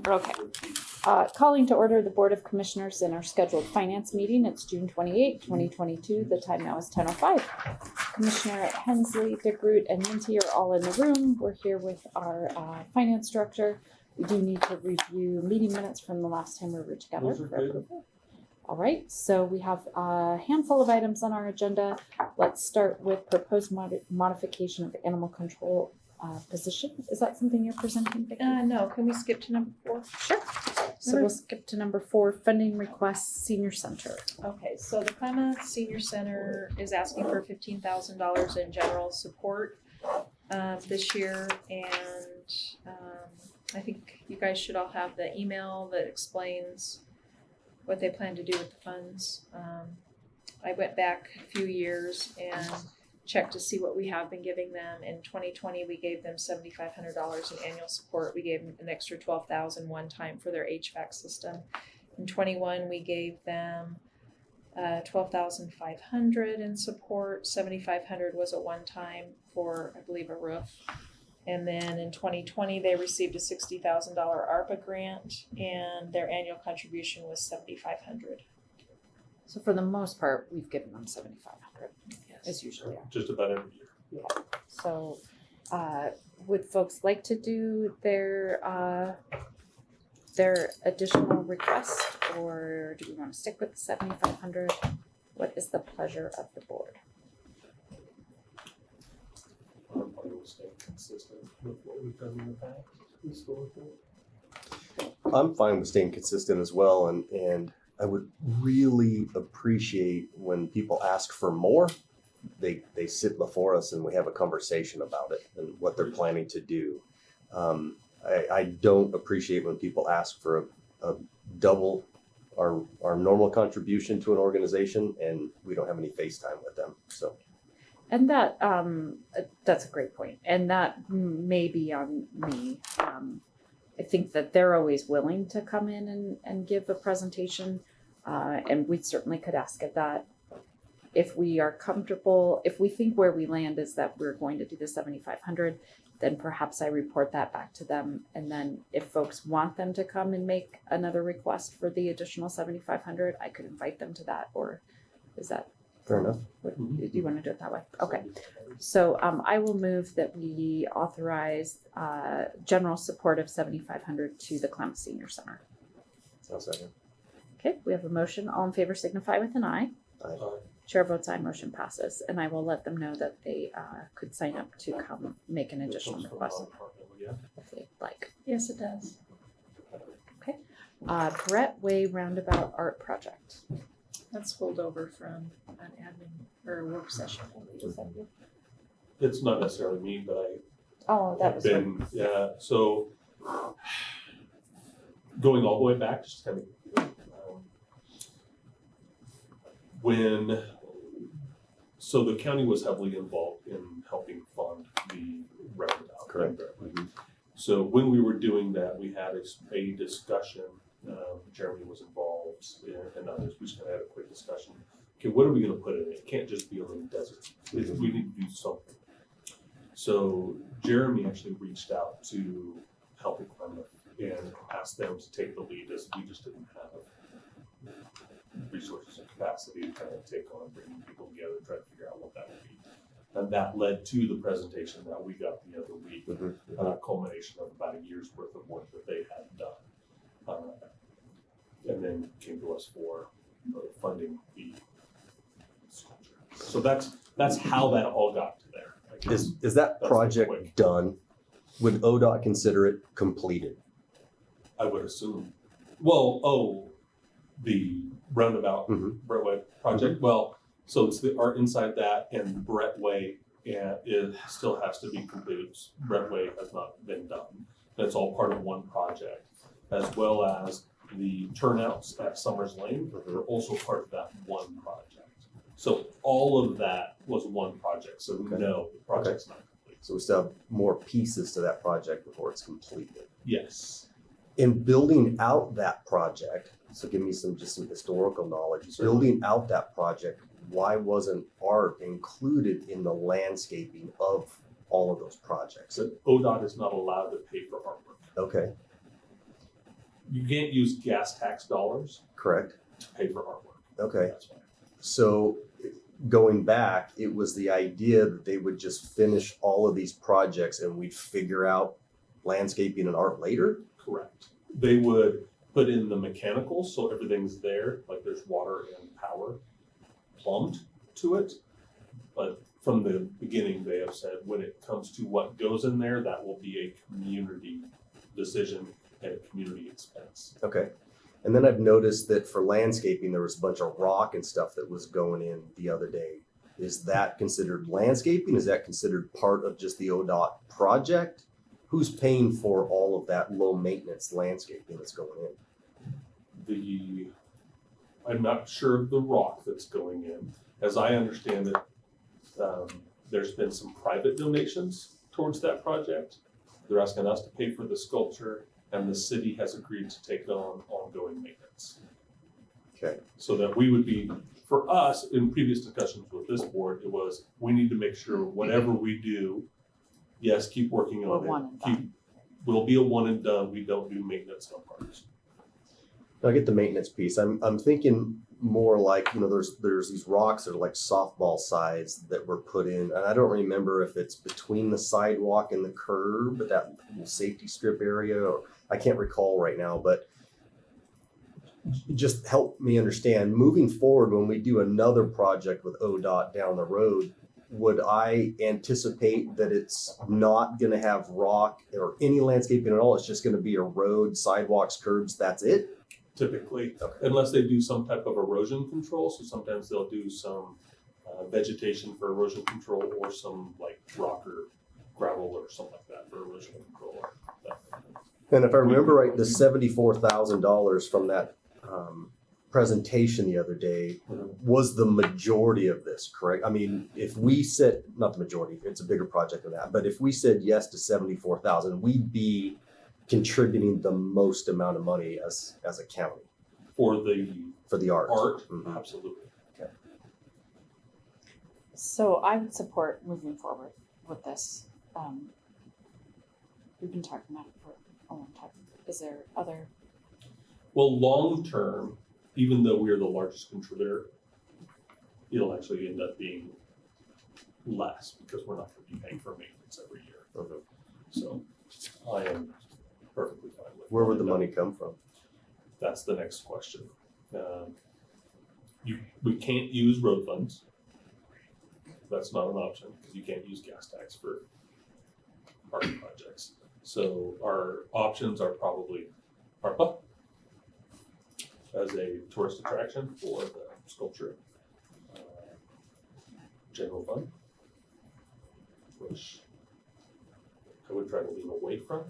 Okay. Calling to order the Board of Commissioners in our scheduled finance meeting. It's June 28, 2022. The time now is 10:05. Commissioner Hensley, DeGroot, and Minty are all in the room. We're here with our finance director. We do need to review meeting minutes from the last time we were together. Those are good. All right, so we have a handful of items on our agenda. Let's start with proposed modification of animal control position. Is that something you're presenting, Vicki? No, can we skip to number 4? Sure. So we'll skip to number 4, funding requests, senior center. Okay, so the Klamath Senior Center is asking for $15,000 in general support this year, and I think you guys should all have the email that explains what they plan to do with the funds. I went back a few years and checked to see what we have been giving them. In 2020, we gave them $7,500 in annual support. We gave them an extra $12,000 one time for their HVAC system. In 21, we gave them $12,500 in support. $7,500 was a one time for, I believe, a roof. And then in 2020, they received a $60,000 ARPA grant, and their annual contribution was $7,500. So for the most part, we've given them $7,500. As usually are. Just about every year. Yeah. So, would folks like to do their additional request, or do we want to stick with the $7,500? What is the pleasure of the board? I'm probably will stay consistent with what we've done in the past historically. I'm fine with staying consistent as well, and I would really appreciate when people ask for more. They sit before us and we have a conversation about it and what they're planning to do. I don't appreciate when people ask for a double our normal contribution to an organization and we don't have any FaceTime with them. So, And that that's a great point, and that may be on me. I think that they're always willing to come in and give a presentation, and we certainly could ask of that. If we are comfortable, if we think where we land is that we're going to do the $7,500, then perhaps I report that back to them. And then if folks want them to come and make another request for the additional $7,500, I could invite them to that. Or is that fair enough? Do you want to do it that way? Okay. So I will move that we authorize general support of $7,500 to the Klamath Senior Center. I'll second. Okay, we have a motion. All in favor signify with an aye. Aye. Chair votes aye, motion passes, and I will let them know that they could sign up to come make an additional request if they'd like. Yes, it does. Okay. Brett Way Roundabout Art Project. That's pulled over from an admin or work session. Is that you? It's not necessarily me, but Oh, that was been, yeah, so going all the way back, just kind of, so the county was heavily involved in helping fund the roundabout. Correct. So when we were doing that, we had a discussion, Jeremy was involved and others, we just kind of had a quick discussion. Okay, what are we gonna put in it? It can't just be a little desert. We need to do something. So Jeremy actually reached out to Helping Klamath and asked them to take the lead, as we just didn't have resources and capacity to kind of take on bringing people together and try to figure out what that would be. And that led to the presentation that we got the other week, a culmination of about a year's worth of work that they had done. And then came to us for funding the sculpture. So that's how that all got to there. I guess. Is that That's project quick. done? Would ODOT consider it completed? I would assume. Well, the roundabout Brett Way project. Well, so it's the art inside that and Brett Way, and it still has to be completed. Brett Way has not been done. That's all part of one project, as well as the turnouts at Summers Lane are also part of that one project. So all of that was one project. So no, the project's not complete. So we still have more pieces to that project before it's completed. Yes. In building out that project, so give me some historical knowledge. Building out that project, why wasn't art included in the landscaping of all of those projects? So ODOT is not allowed to pay for artwork. Okay. You can't use gas tax dollars correct? to pay for artwork. Okay. That's why. So going back, it was the idea that they would just finish all of these projects and we'd figure out landscaping and art later? Correct. They would put in the mechanicals, so everything's there, like there's water and power plumbed to it. But from the beginning, they have said when it comes to what goes in there, that will be a community decision and a community expense. Okay. And then I've noticed that for landscaping, there was a bunch of rock and stuff that was going in the other day. Is that considered landscaping? Is that considered part of just the ODOT project? Who's paying for all of that low maintenance landscaping that's going in? I'm not sure of the rock that's going in. As I understand it, there's been some private donations towards that project. They're asking us to pay for the sculpture, and the city has agreed to take on ongoing maintenance. Okay. So that we would be, for us, in previous discussions with this board, it was, we need to make sure whatever we do, yes, keep working on We're one it. and done. We'll be a one and done. We don't do maintenance on parks. I get the maintenance piece. I'm thinking more like, there's these rocks that are like softball size that were put in, and I don't remember if it's between the sidewalk and the curb, but that little safety strip area, or I can't recall right now, but just help me understand moving forward when we do another project with ODOT down the road. Would I anticipate that it's not going to have rock or any landscaping at all? It's just going to be a road, sidewalks, curbs. That's it. Typically, Okay. unless they do some type of erosion control. So sometimes they'll do some vegetation for erosion control, or some like rock or gravel or something like that for erosion control. Or that kind of thing. And if I remember right, the $74,000 from that presentation the other day was the majority of this, correct? I mean, if we said, not the majority, it's a bigger project than that, but if we said yes to 74,000, we'd be contributing the most amount of money as a county For the art. art, absolutely. So I would support moving forward with this. We've been talking about it for a long time. Is there other? Well, long term, even though we are the largest contributor, it'll actually end up being less because we're not going to be paying for maintenance every year. Mhm. So I am perfectly fine with. Where would the money come from? That's the next question. We can't use road funds. That's not an option because you can't use gas tax for park projects. So our options are probably ARPA as a tourist attraction for the sculpture, general fund, which I would try to lean away from,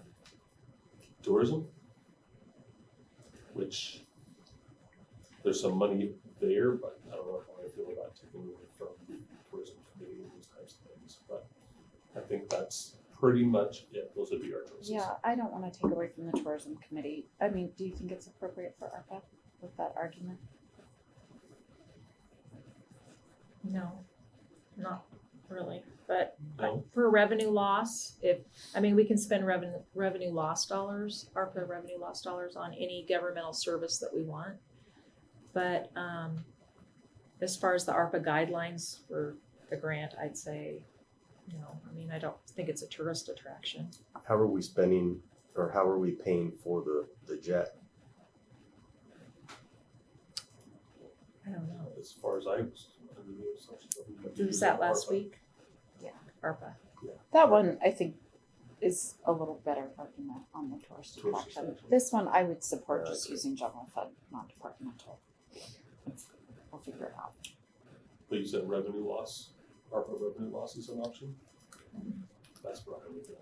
tourism, which there's some money there, but I don't know how I feel about taking away from tourism committee and those types of things. But I think that's pretty much it. Those would be our choices. Yeah, I don't want to take away from the tourism committee. I mean, do you think it's appropriate for ARPA with that argument? No, not really, but No? for revenue loss, we can spend revenue loss dollars, ARPA revenue loss dollars on any governmental service that we want. But as far as the ARPA guidelines for the grant, I'd say no. I mean, I don't think it's a tourist attraction. How are we spending, or how are we paying for the jet? I don't know. As far as I was under the assumption that we would Was use that last ARPA. week? Yeah. ARPA. That one, I think, is a little better argument on the tourist Tourist attraction. attraction. This one, I would support Yeah, I just agree. using general fund, not departmental. We'll figure it out. But you said revenue loss, ARPA revenue loss is an option? That's what I would do.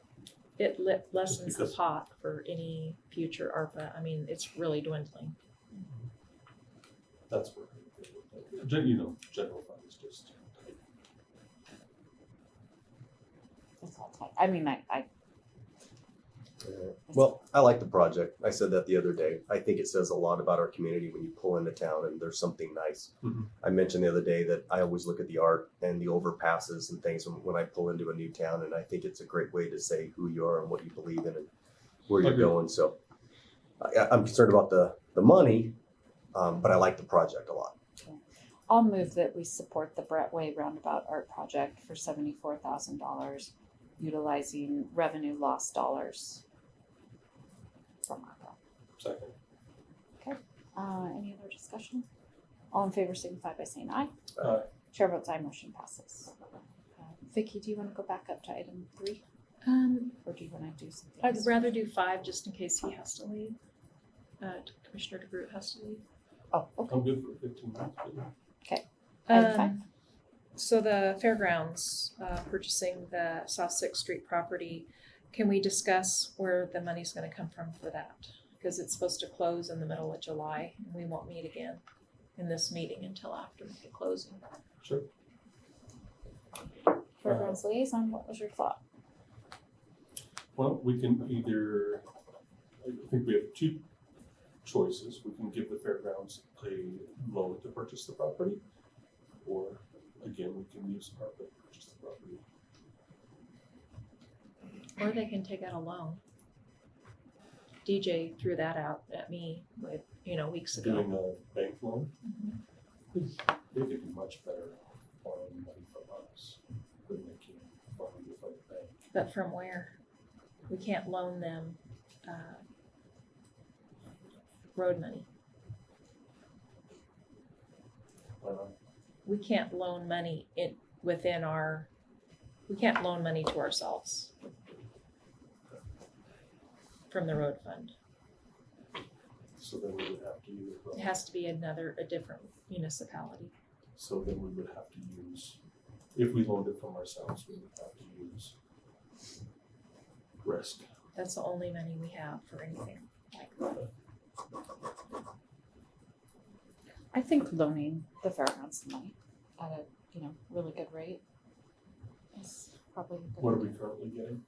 It lessens the Because- pot for any future ARPA. I mean, it's really dwindling. That's where I would go. General fund is just tight. It's all tight. I mean, I Well, I like the project. I said that the other day. I think it says a lot about our community when you pull into town and there's something nice. Mhm. I mentioned the other day that I always look at the art and the overpasses and things when I pull into a new town, and I think it's a great way to say who you are and what you believe in and where you're Agreed. going. So I'm concerned about the money, but I like the project a lot. I'll move that we support the Brett-Way Roundabout Art Project for $74,000, utilizing revenue loss dollars from ARPA. Second. Any other discussion? All in favor signify by saying aye. Aye. Chair votes aye, motion passes. Vicky, do you want to go back up to item 3, or do you want to do something I'd else? rather do 5 just in case he has to leave. Commissioner DeGroot has to leave. Oh, okay. I'm good for 15 minutes. Item 5. So the fairgrounds, purchasing the South Sixth Street property, can we discuss where the money's gonna come from for that? Because it's supposed to close in the middle of July, and we won't meet again in this meeting until after the closing. Sure. Fairgrounds liaison, what was your thought? Well, we can either, I think we have 2 choices. We can give the fairgrounds a loan to purchase the property, or again, we can use ARPA to purchase the property. Or they can take out a loan. DJ threw that out at me with, weeks ago. Doing a bank loan, Mhm. they could be much better borrowing money from us than they can borrowing from the bank. But from where? We can't loan them, road money. Why not? We can't loan money we can't loan money to ourselves from the road fund. So then we would have to use, It has to be a different municipality. so then we would have to use, if we loaned it from ourselves, we would have to use risk. That's the only money we have for anything like that. I think loaning the fairgrounds the money at a really good rate is probably a good What are we idea. currently getting?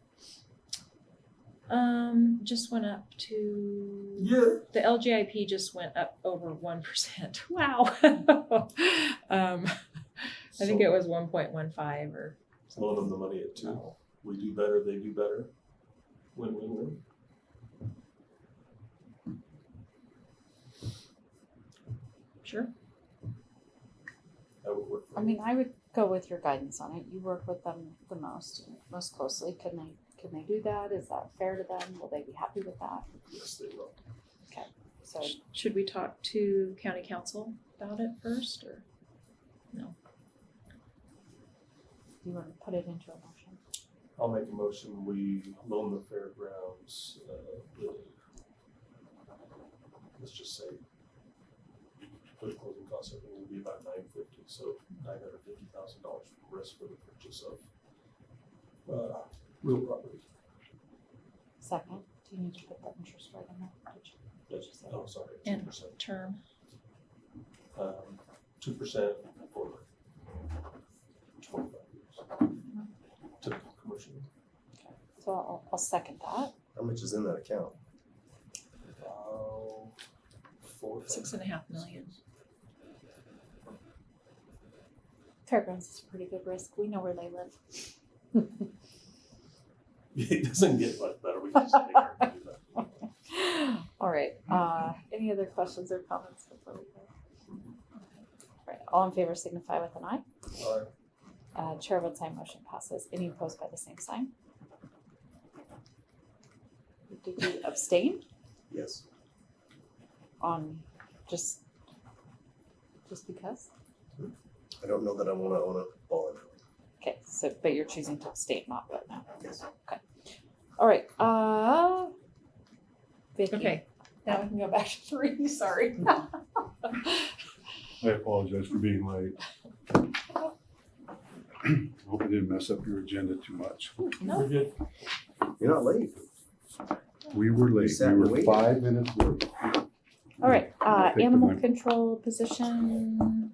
Just went up to Yeah. the LGIP just went up over 1%. Wow. I think it was 1.15 or Loan them the money at 2. We do better, they do better. Win, win, win. Sure. That would work for I mean, I would go with your guidance on it. You work with them the most closely. Can they do that? Is that fair to them? Will they be happy with that? Yes, they will. So Should we talk to county council about it first or? do you want to put it into a motion? I'll make a motion, we loan the fairgrounds, let's just say, for the closing costs, I think it will be about $950,000, so $950,000 from risk for the purchase of real property. Second, do you need to put the interest rate in there? Did you say? Oh, sorry, And 2%. term. 2% for 25 years. Typical commercial. So I'll second that. How much is in that account? 4 6.5 million. Fairgrounds is a pretty good risk. We know where they live. It doesn't get much better. We can just take care of that. All right. Any other questions or comments before we go? All right. All in favor signify with an aye. All right. Chair votes aye, motion passes. Any opposed by the same sign? Did you abstain Yes. on just because? I don't know that I want to own a bond. Okay, so but you're choosing to abstain, not vote now. Yes. All right. Vicky. Okay, now we can go back to 3, sorry. I apologize for being late. Hope I didn't mess up your agenda too much. No. We're good. You're not late. We were late. sat We and were waited. 5 minutes late. All right. Take the Animal mic. control position.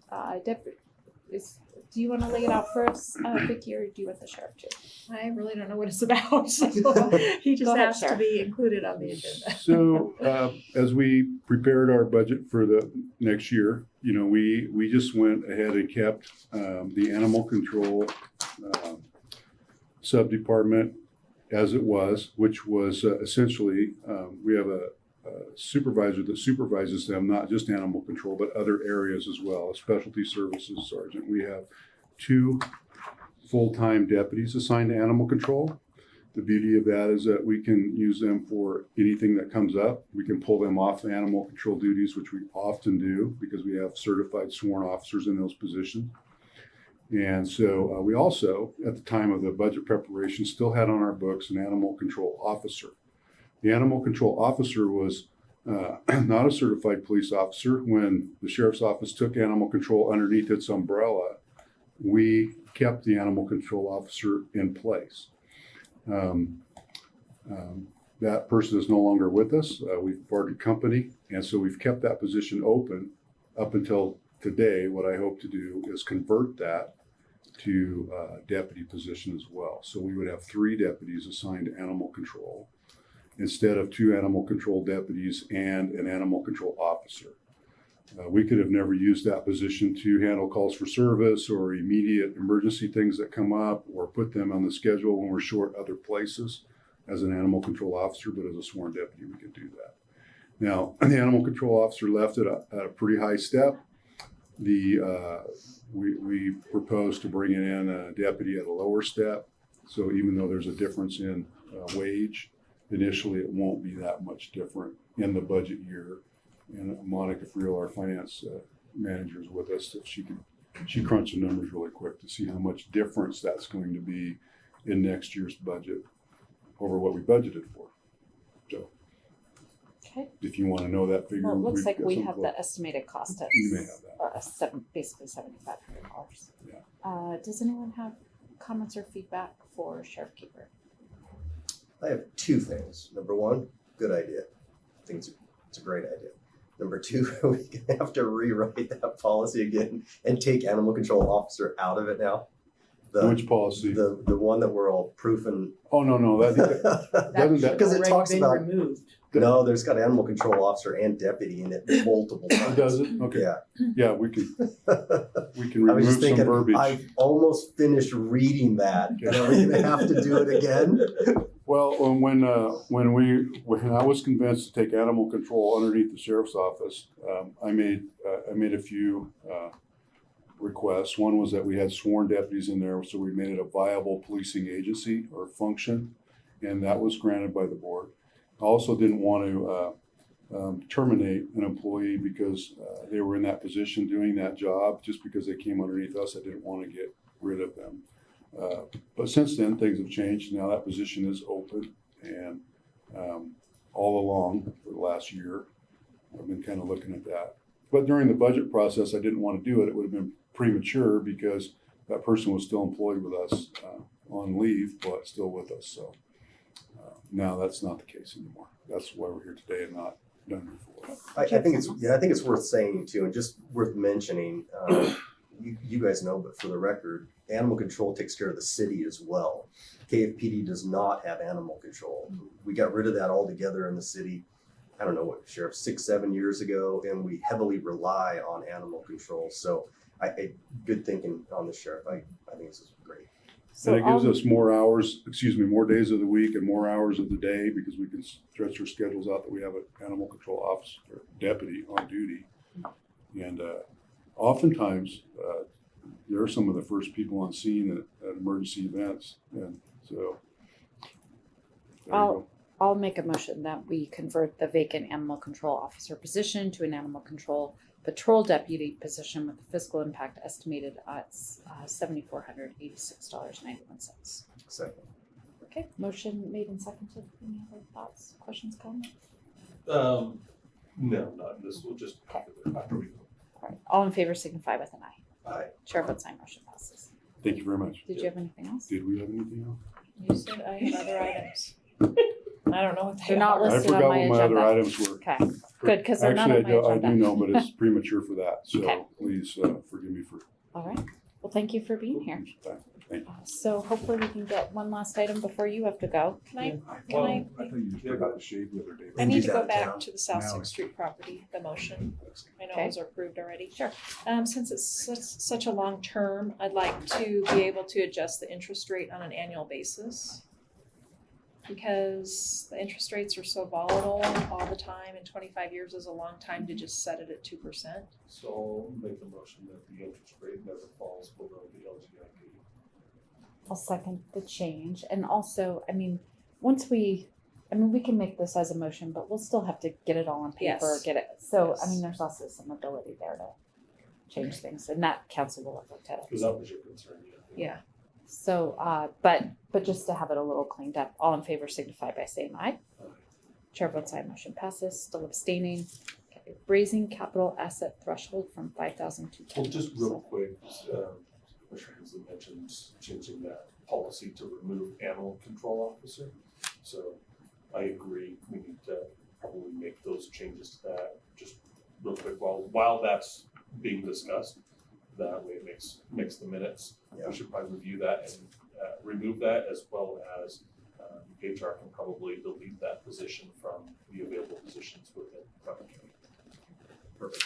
Do you want to lay it out for us, Vicky, or do you want the sheriff to? I really don't know what it's about. So he just Go ahead, asked to Sheriff. be included on the agenda. So, as we prepared our budget for the next year, we just went ahead and kept the animal control sub-department as it was, which was essentially, we have supervisor that supervises them, not just animal control, but other areas as well, a specialty services sergeant. We have 2 full-time deputies assigned to animal control. The beauty of that is that we can use them for anything that comes up. We can pull them off the animal control duties, which we often do because we have certified sworn officers in those positions. And so we also, at the time of the budget preparation, still had on our books an animal control officer. The animal control officer was not a certified police officer. When the sheriff's office took animal control underneath its umbrella, we kept the animal control officer in place. That person is no longer with us. We've parted company, and so we've kept that position open up until today. What I hope to do is convert that to a deputy position as well. So we would have 3 deputies assigned to animal control instead of 2 animal control deputies and an animal control officer. We could have never used that position to handle calls for service or immediate emergency things that come up or put them on the schedule when we're short other places as an animal control officer, but as a sworn deputy, we can do that. Now, the animal control officer left at a pretty high step. We proposed to bring in a deputy at a lower step. So even though there's a difference in wage, initially it won't be that much different in the budget year. And Monica Friel, our finance manager, is with us. If she crunched the numbers really quick to see how much difference that's going to be in next year's budget over what we budgeted for. So, Okay. if you want to know that figure, Well, it looks we've like got we some have close- the estimated cost at You may have that. basically $7,500. Yeah. Does anyone have comments or feedback for Sheriff Keeper? I have 2 things. Number 1, good idea. I think it's a great idea. Number 2, we're gonna have to rewrite that policy again and take animal control officer out of it now. Which policy? The one that we're all proofing. Oh, no, that doesn't that, Because it talks about, removed. no, there's got animal control officer and deputy in it multiple times. does it? Okay. Yeah. Yeah, we can I was remove just some thinking, verbiage. I've almost finished reading that. And are we gonna have to do it again? Well, when I was convinced to take animal control underneath the sheriff's office, I made a few requests. One was that we had sworn deputies in there, so we made it a viable policing agency or function, and that was granted by the board. I also didn't want to terminate an employee because they were in that position doing that job. Just because they came underneath us, I didn't want to get rid of them. But since then, things have changed. Now that position is open, and all along for the last year, I've been kind of looking at that. But during the budget process, I didn't want to do it. It would have been premature because that person was still employed with us on leave, but still with us. So now that's not the case anymore. That's why we're here today and not done before. I think it's worth saying too, and just worth mentioning. You guys know, but for the record, animal control takes care of the city as well. KFPD does not have animal control. We got rid of that altogether in the city. I don't know what, Sheriff, 6-7 years ago, and we heavily rely on animal control. So good thinking on the sheriff. I think this is great. So And it gives us more days of the week and more hours of the day because we can stretch our schedules out that we have an animal control officer or deputy on duty. And oftentimes, they're some of the first people on scene at emergency events. And so, there you go. I'll make a motion that we convert the vacant animal control officer position to an animal control patrol deputy position with the fiscal impact estimated at $7,486.91. Second. Okay, motion made and seconded. Any other thoughts, questions, comments? No, not this. We'll just after we. All right, all in favor signify with an aye. Aye. Chair votes aye, motion passes. Thank you very much. Did you have anything else? Did we have anything else? You said I have other items. I don't know what they They're not are. I listed on forgot my what my other agenda. items were. Okay, good, because they're not Actually, on my I do agenda. know, but it's premature for that. So Okay. please forgive me for All right, well, thank you for being here. that. Thank you. So hopefully we can get one last item before you have to go. Can I I thought you just forgot to shave the other day. I need to Andy's out go of back town. to the South Now Sixth Street property, the motion. I know Okay. it was approved already. Sure. Since it's such a long term, I'd like to be able to adjust the interest rate on an annual basis. because the interest rates are so volatile all the time, and 25 years is a long time to just set it at 2%. So I'll make the motion that the interest rate never falls below the LGIP. I'll second the change. And also, I mean, we can make this as a motion, but we'll still have to get it all on paper, Yes. get it. So, I Yes. mean, there's also some ability there to change things, and that council will have looked at it. Because that was your concern, yeah. Yeah. So, but just to have it a little cleaned up, all in favor signify by saying aye. Chair votes aye, motion passes. Still abstaining. Okay. Raising capital asset threshold from 5,000 to 10,000. Well, just real quick, Commissioner Hensley mentioned changing that policy to remove animal control officer. So I agree, we need to probably make those changes to that, just real quick, while that's being discussed. That way it makes the minutes. Yeah. We should probably review that and remove that, as well as HR can probably delete that position from the available positions within Crawford County. Perfect.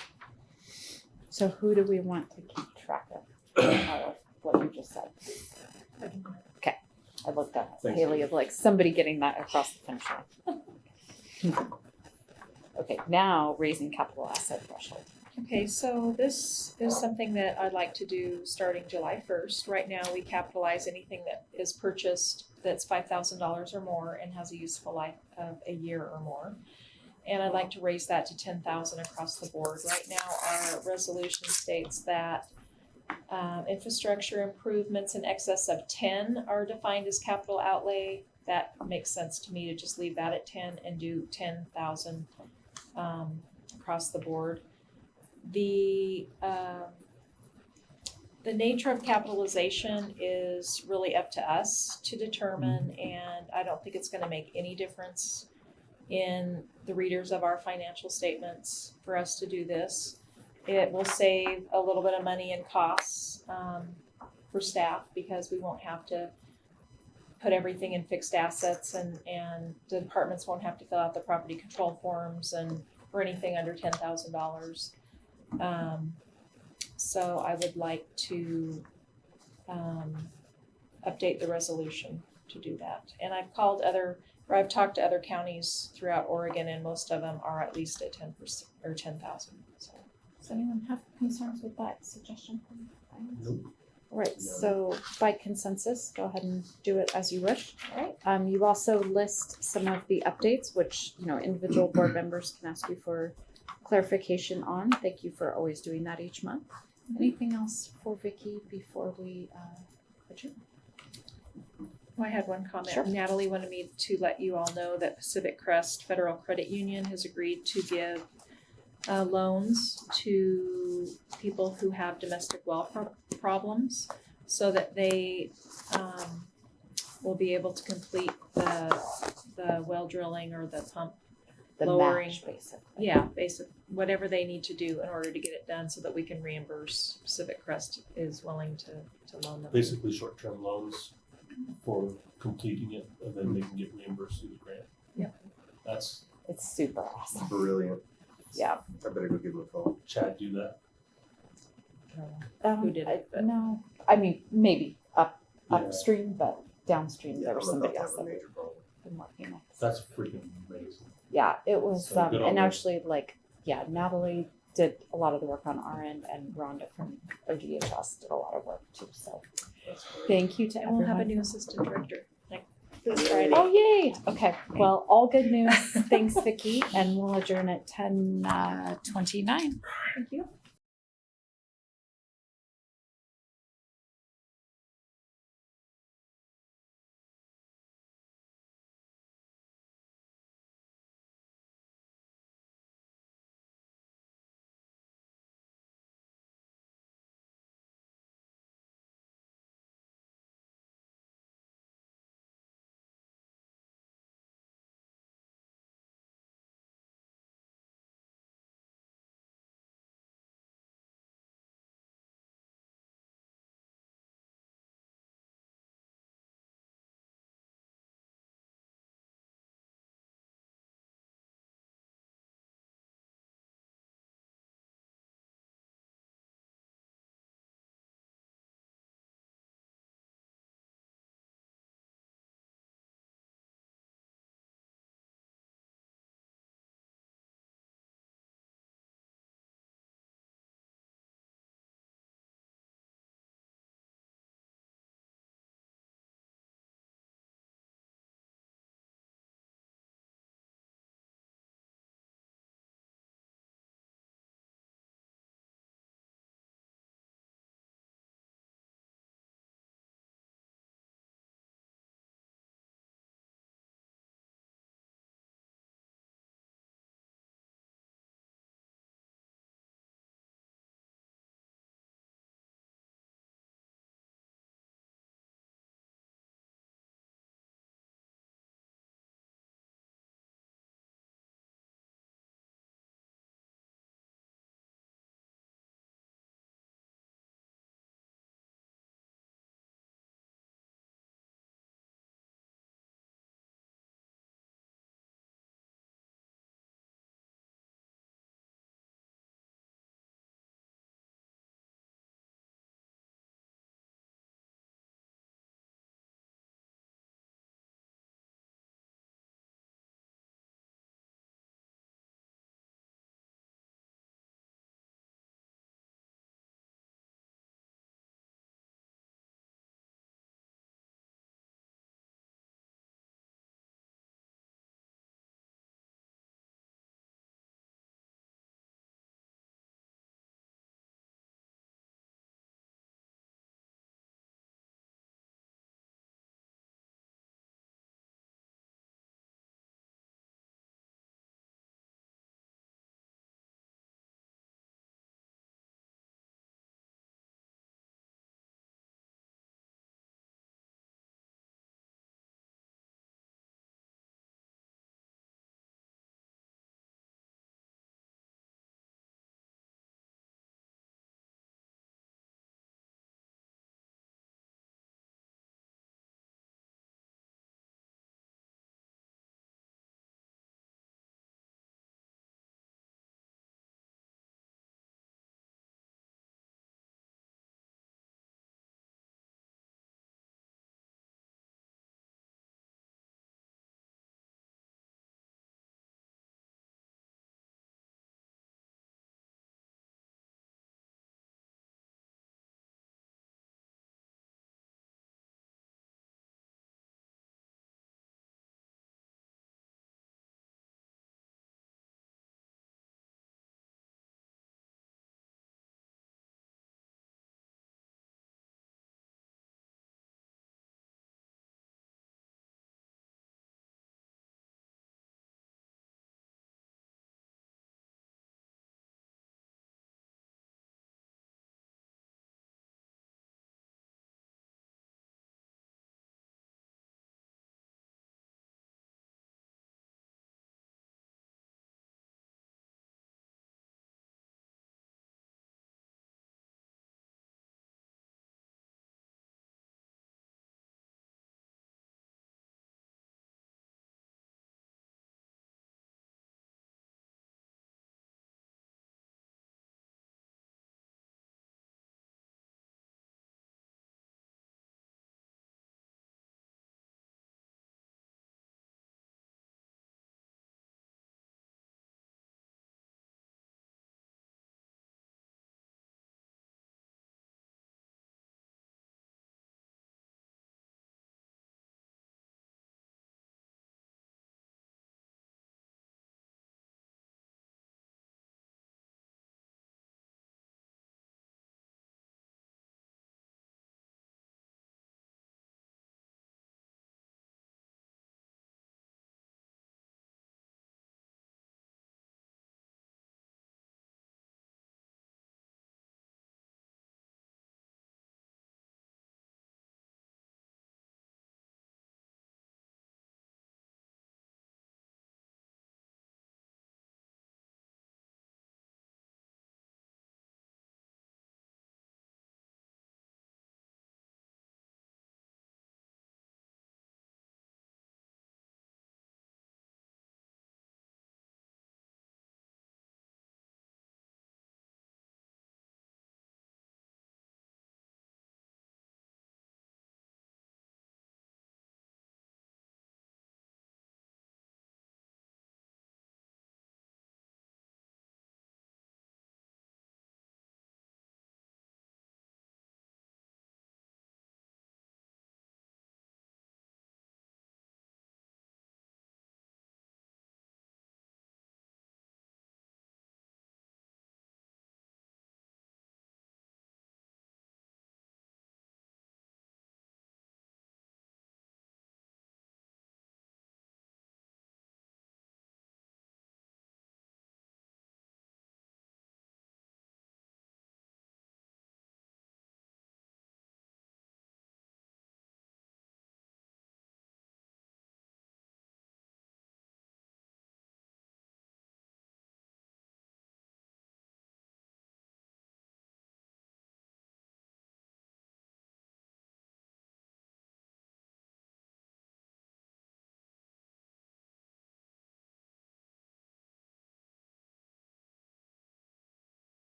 So who do we want to keep track of what you just said? Okay, I looked at Thanks. Haley of like somebody getting that across the finish line. Okay, now raising capital asset threshold. Okay, so this is something that I'd like to do starting July 1st. Right now, we capitalize anything that is purchased that's $5,000 or more and has a useful life of a year or more. And I'd like to raise that to $10,000 across the board. Right now, our resolution states that infrastructure improvements in excess of 10 are defined as capital outlay. That makes sense to me to just leave that at 10 and do 10,000 across the board. The nature of capitalization is really up to us to determine, and I don't think it's going to make any difference in the readers of our financial statements for us to do this. It will save a little bit of money in costs for staff because we won't have to put everything in fixed assets, and the departments won't have to fill out the property control forms and for anything under $10,000. So I would like to update the resolution to do that. And I've talked to other counties throughout Oregon, and most of them are at least at 10% or 10,000. So Does anyone have concerns with that suggestion from finance? Nope. All right, No. so by consensus, go ahead and do it as you wish. All right. You also list some of the updates, which, individual board members can ask you for clarification on. Thank you for always doing that each month. Anything else for Vicky before we adjourn? I had one comment. Sure. Natalie wanted me to let you all know that Pacific Crest Federal Credit Union has agreed to give loans to people who have domestic well problems so that they will be able to complete the well drilling or the pump The lowering. match, basically. Yeah, whatever they need to do in order to get it done so that we can reimburse. Pacific Crest is willing to loan them. Basically, short-term loans for completing it, and then they can get reimbursed through the grant. Yep. That's, It's super awesome. Brilliant. Yeah. I better go give him a phone. Chad do that. Who did it, but- No, I mean, maybe Yeah. upstream, but downstream, there was I'm somebody about else to have that a we've major problem. been working with. That's freaking amazing. Yeah, it was, So good on and them. actually, Natalie did a lot of the work on our end, and Rhonda from OGHS did a lot of work too, so That's great. thank you to And we'll everyone. have a new assistant director this Friday. Oh, yay! Okay, well, all good news. Thanks, Vicky, and we'll adjourn at 10:29. Thank you.